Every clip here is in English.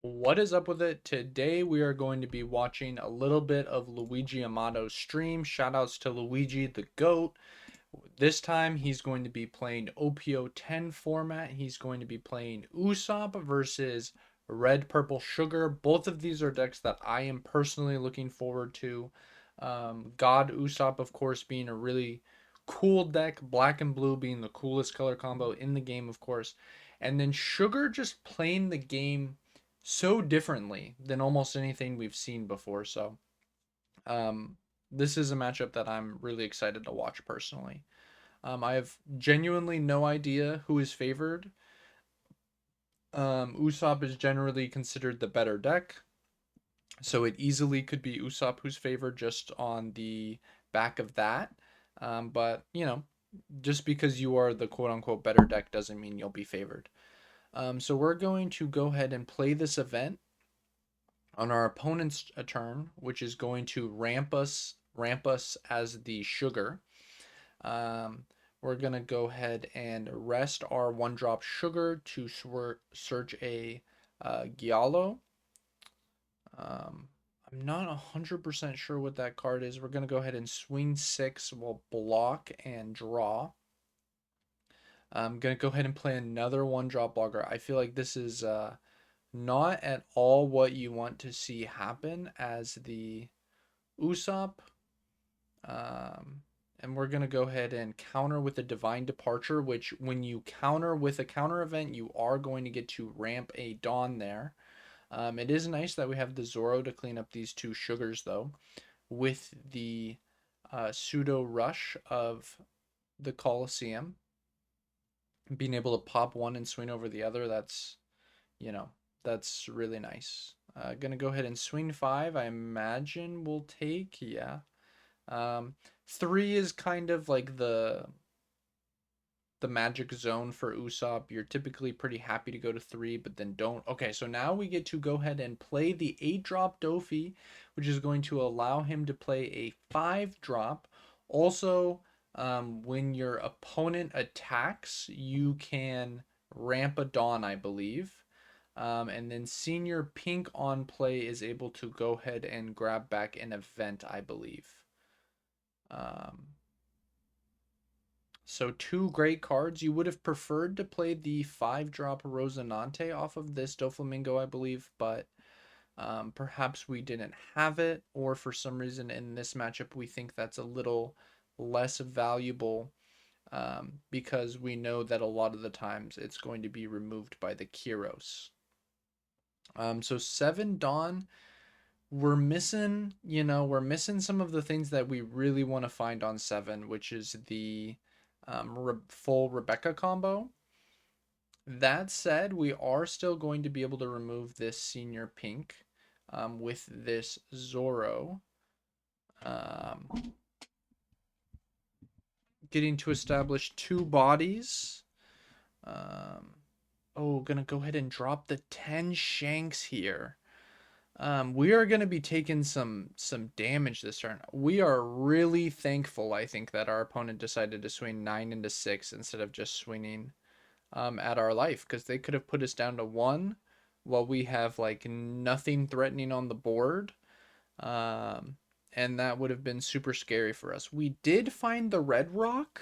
What is up with it? Today we are going to be watching a little bit of Luigi Amato's stream. Shoutouts to Luigi the GOAT. This time he's going to be playing OPO10 format. He's going to be playing Usopp versus Red Purple Sugar. Both of these are decks that I am personally looking forward to. God Usopp, of course, being a really cool deck. Black and blue being the coolest color combo in the game, of course. And then Sugar just playing the game so differently than almost anything we've seen before. So, um, this is a matchup that I'm really excited to watch personally. I have genuinely no idea who is favored. Usopp is generally considered the better deck, so it easily could be Usopp who's favored just on the back of that. But just because you are the quote unquote better deck doesn't mean you'll be favored. So we're going to go ahead and play this event on our opponent's turn, which is going to ramp us as the sugar. Um, we're gonna go ahead and rest our one drop sugar to search a Giallo. Um, I'm not 100% sure what that card is. We're gonna go ahead and swing six. We'll block and draw. I'm gonna go ahead and play another one drop blogger. I feel like this is not at all what you want to see happen as the Usopp. Um, and we're going to go ahead and counter with a Divine Departure, which when you counter with a counter event, you are going to get to ramp a Dawn there. It is nice that we have the Zoro to clean up these two sugars, though, with the pseudo rush of the Colosseum. Being able to pop one and swing over the other, you know, that's really nice. Gonna go ahead and swing five. I imagine we'll take, yeah. Um, three is kind of like the magic zone for Usopp. You're typically pretty happy to go to three, but then don't. Okay, so now we get to go ahead and play the 8-drop Dofi, which is going to allow him to play a 5-drop. Also, when your opponent attacks, you can ramp a Dawn, I believe. And then Senior Pink on play is able to go ahead and grab back an event, I believe. Um, so two great cards. You would have preferred to play the 5-drop Rosinante off of this Doflamingo, I believe, but perhaps we didn't have it, or for some reason in this matchup we think that's a little less valuable because we know that a lot of the times it's going to be removed by the Kyros. So 7 Dawn, we're missing some of the things that we really want to find on 7, which is the full Rebecca combo. That said, we are still going to be able to remove this Senior Pink with this Zoro. Um, Getting to establish two bodies. Um, gonna go ahead and drop the 10 Shanks here. We are going to be taking some damage this turn. We are really thankful, I think, that our opponent decided to swing 9 into 6 instead of just swinging at our life, because they could have put us down to 1 while we have like nothing threatening on the board. Um, and that would have been super scary for us. We did find the red rock.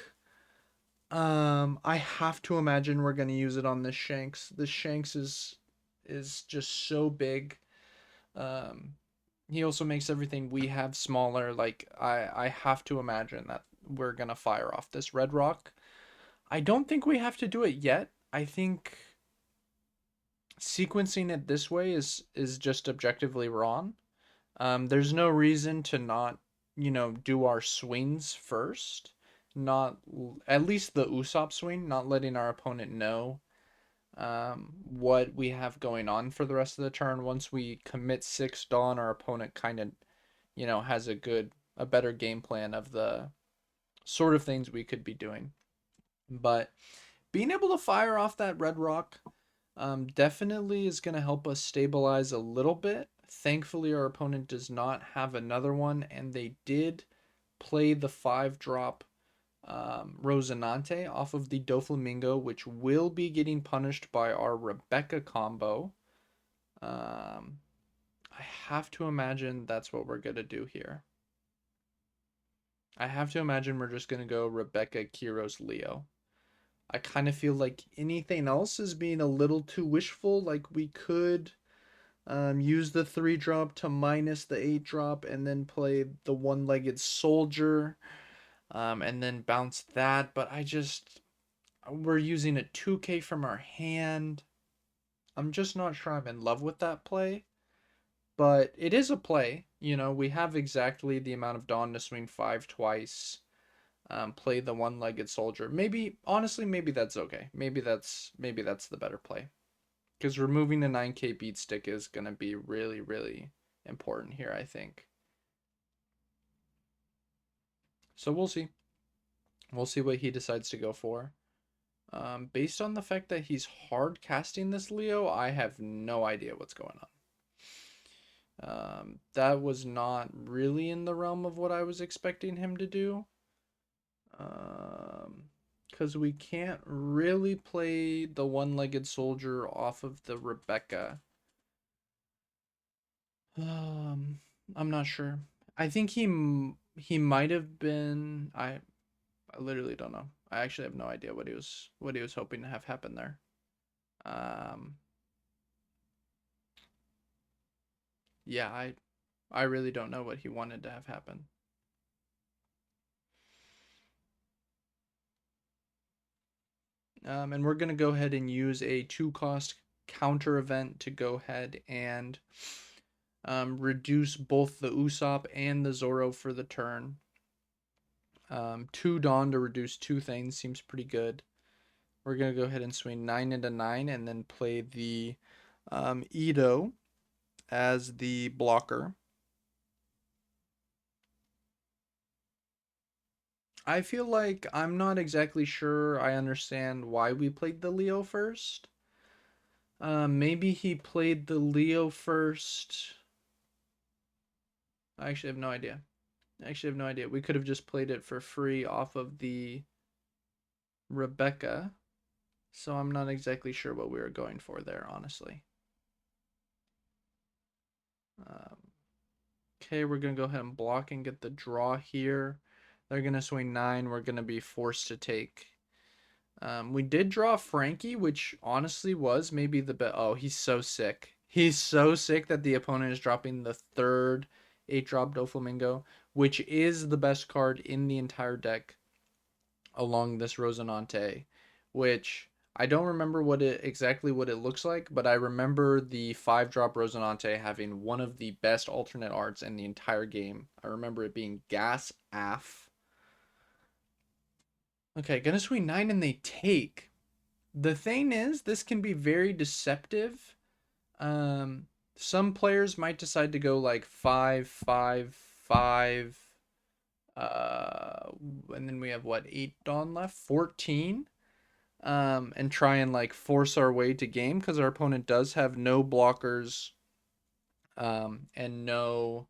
I have to imagine we're going to use it on this Shanks. This Shanks is just so big. Um, he also makes everything we have smaller. Like I have to imagine that we're gonna fire off this red rock. I don't think we have to do it yet. I think sequencing it this way is just objectively wrong. There's no reason to not, do our swings first. Not at least the Usopp swing, not letting our opponent know what we have going on for the rest of the turn. Once we commit 6 Dawn, our opponent kind of, has a better game plan of the sort of things we could be doing. But being able to fire off that red rock definitely is going to help us stabilize a little bit. Thankfully, our opponent does not have another one, and they did play the 5-drop Rosinante off of the Doflamingo, which will be getting punished by our Rebecca combo. I have to imagine that's what we're gonna do here. I have to imagine we're just gonna go Rebecca, Kiros, Leo. I kind of feel like anything else is being a little too wishful. Like we could use the 3-drop to minus the 8-drop and then play the one-legged soldier and then bounce that. But we're using a 2K from our hand. I'm just not sure I'm in love with that play. But it is a play. We have exactly the amount of Dawn to swing 5 twice. Play the one-legged soldier. Maybe honestly, maybe that's okay. Maybe that's the better play. Because removing the 9K beat stick is gonna be really, really important here, I think. So we'll see. We'll see what he decides to go for. Based on the fact that he's hard casting this Leo, I have no idea what's going on. That was not really in the realm of what I was expecting him to do. Because we can't really play the one-legged soldier off of the Rebecca. I'm not sure. I think he might have been. I literally don't know. I actually have no idea what he was hoping to have happen there. Um, yeah, I really don't know what he wanted to have happen. And we're gonna go ahead and use a 2-cost counter event to go ahead and reduce both the Usopp and the Zoro for the turn. 2 Dawn to reduce 2 things seems pretty good. We're going to go ahead and swing 9 into 9 and then play the Ito as the blocker. I feel like I'm not exactly sure I understand why we played the Leo first. Maybe he played the Leo first. I actually have no idea. We could have just played it for free off of the Rebecca. So I'm not exactly sure what we were going for there, honestly. Um, okay, we're going to go ahead and block and get the draw here. They're going to swing 9. We're going to be forced to take. We did draw Frankie, which honestly was maybe the best. Oh, he's so sick. He's so sick that the opponent is dropping the 3rd 8-drop Doflamingo, which is the best card in the entire deck along this Rosinante, which I don't remember exactly what it looks like, but I remember the 5-drop Rosinante having one of the best alternate arts in the entire game. I remember it being Gas Af. Okay, gonna swing 9 and they take. The thing is, this can be very deceptive. Some players might decide to go like 5, 5, 5. And then we have what, 8 Dawn left? 14. And try and like force our way to game because our opponent does have no blockers, and no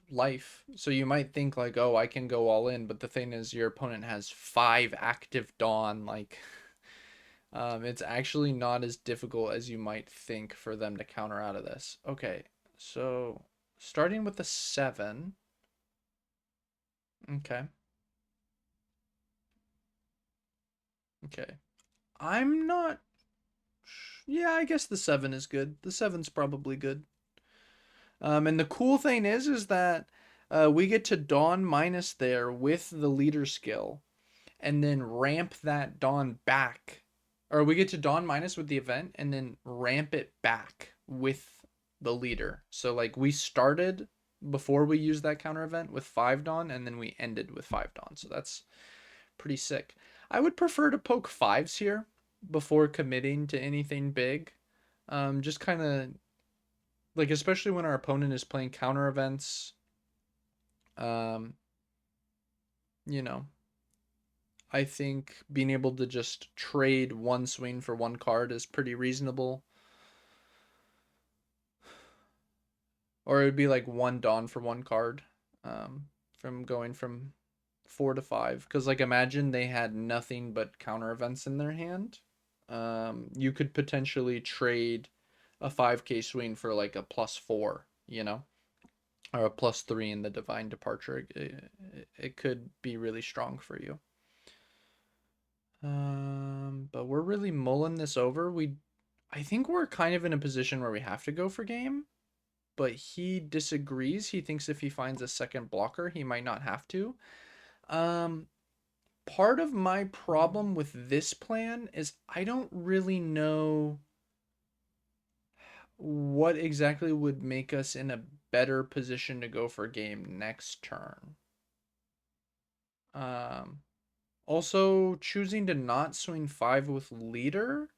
life. So you might think like, oh, I can go all in, but the thing is, your opponent has 5 active Dawn. Like, it's actually not as difficult as you might think for them to counter out of this. Okay, so starting with the 7. Okay. Okay. I'm not. Yeah, I guess the 7 is good. The 7's probably good. And the cool thing is that we get to Dawn minus there with the leader skill, and then ramp that Dawn back, or we get to Dawn minus with the event, and then ramp it back with the leader. So like we started before we used that counter event with 5 Dawn, and then we ended with 5 Dawn. So that's pretty sick. I would prefer to poke 5s here before committing to anything big. Just kind of like, especially when our opponent is playing counter events, um you know I think being able to just trade one swing for one card is pretty reasonable, or it would be like one Dawn for one card, from going from 4 to 5, because like imagine they had nothing but counter events in their hand. You could potentially trade a 5k swing for like a +4, or a +3 in the divine departure. It could be really strong for you. But we're really mulling this over. I think we're kind of in a position where we have to go for game, but he disagrees. He thinks if he finds a second blocker, he might not have to. Um, Part of my problem with this plan is I don't really know what exactly would make us in a better position to go for game next turn. Um, Also, choosing to not swing 5 with leader,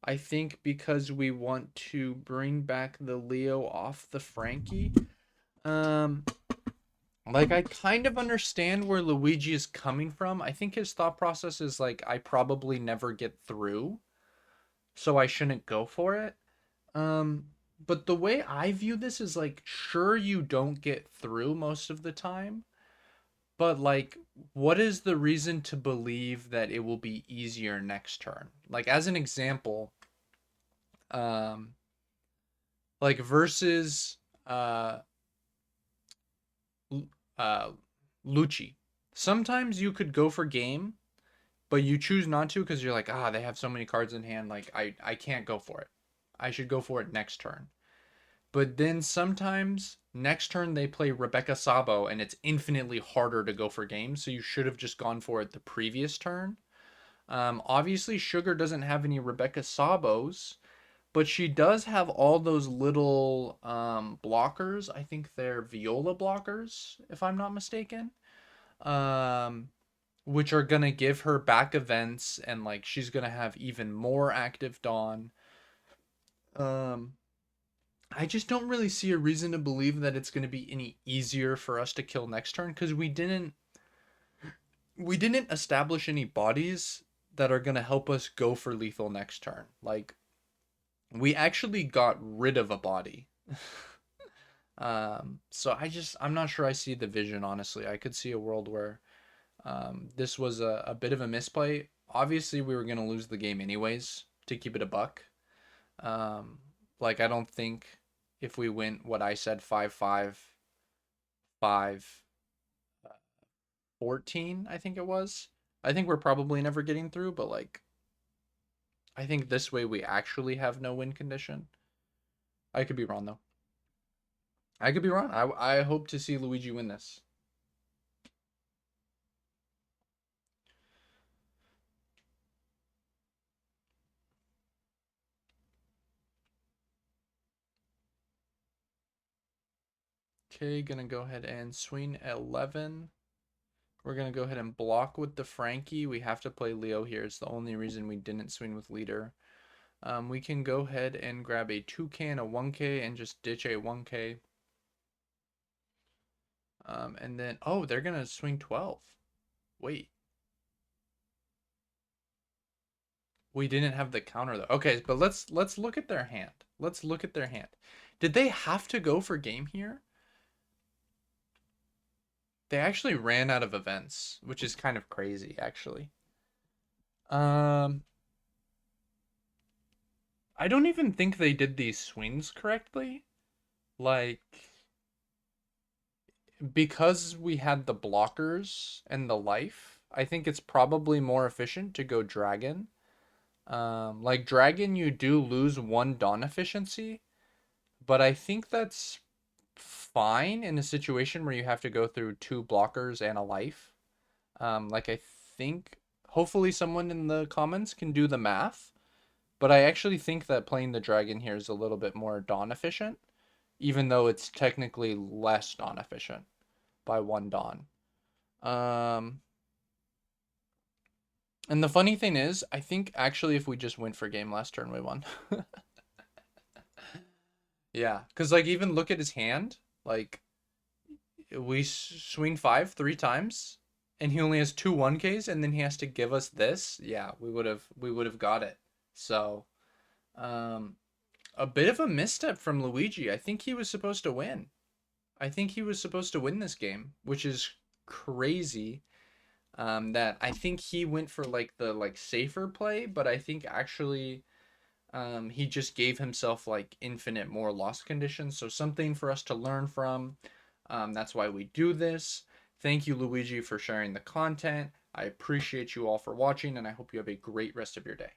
I think because we want to bring back the Leo off the Frankie. Um, like, I kind of understand where Luigi is coming from. I think his thought process is like, I probably never get through, so I shouldn't go for it. Um, but the way I view this is like, sure, you don't get through most of the time, but like, what is the reason to believe that it will be easier next turn? Like, as an example, um, like versus uh, uh, Lucci. Sometimes you could go for game, but you choose not to because you're like, they have so many cards in hand. Like, I can't go for it. I should go for it next turn. But then sometimes next turn they play Rebecca Sabo and it's infinitely harder to go for game. So you should have just gone for it the previous turn. Obviously, Sugar doesn't have any Rebecca Sabos, but she does have all those little blockers. I think they're Viola blockers, if I'm not mistaken. Um, which are gonna give her back events, and like she's gonna have even more active Dawn. Um, I just don't really see a reason to believe that it's gonna be any easier for us to kill next turn because we didn't establish any bodies that are gonna help us go for lethal next turn. Like we actually got rid of a body. So I'm not sure I see the vision, honestly. I could see a world where this was a bit of a misplay. Obviously, we were going to lose the game anyways, to keep it a buck. Um, like, I don't think if we went what I said 5-5, 5, 14, I think it was. I think we're probably never getting through, but like, I think this way we actually have no win condition. I could be wrong, though. I could be wrong. I hope to see Luigi win this. Okay, gonna go ahead and swing 11. We're gonna go ahead and block with the Frankie. We have to play Leo here. It's the only reason we didn't swing with leader. We can go ahead and grab a 2k and a 1k and just ditch a 1k. And then, oh, they're gonna swing 12. Wait. We didn't have the counter though. Okay, but let's look at their hand. Let's look at their hand. Did they have to go for game here? They actually ran out of events, which is kind of crazy, actually. Um, I don't even think they did these swings correctly. Like, because we had the blockers and the life, I think it's probably more efficient to go dragon. Like dragon, you do lose 1 Dawn efficiency, but I think that's fine in a situation where you have to go through 2 blockers and a life. Like I think hopefully someone in the comments can do the math, but I actually think that playing the dragon here is a little bit more Dawn efficient, even though it's technically less Dawn efficient by 1 Dawn. Um, and the funny thing is, I think actually if we just went for game last turn, we won. Yeah, because like even look at his hand. Like we swing 5 3 times, and he only has 2 1Ks, and then he has to give us this. Yeah, we would have got it. So, um, a bit of a misstep from Luigi. I think he was supposed to win. I think he was supposed to win this game, which is crazy. That I think he went for like the safer play, but I think actually He just gave himself like infinite more lost conditions. So something for us to learn from. That's why we do this. Thank you, Luigi, for sharing the content. I appreciate you all for watching, and I hope you have a great rest of your day.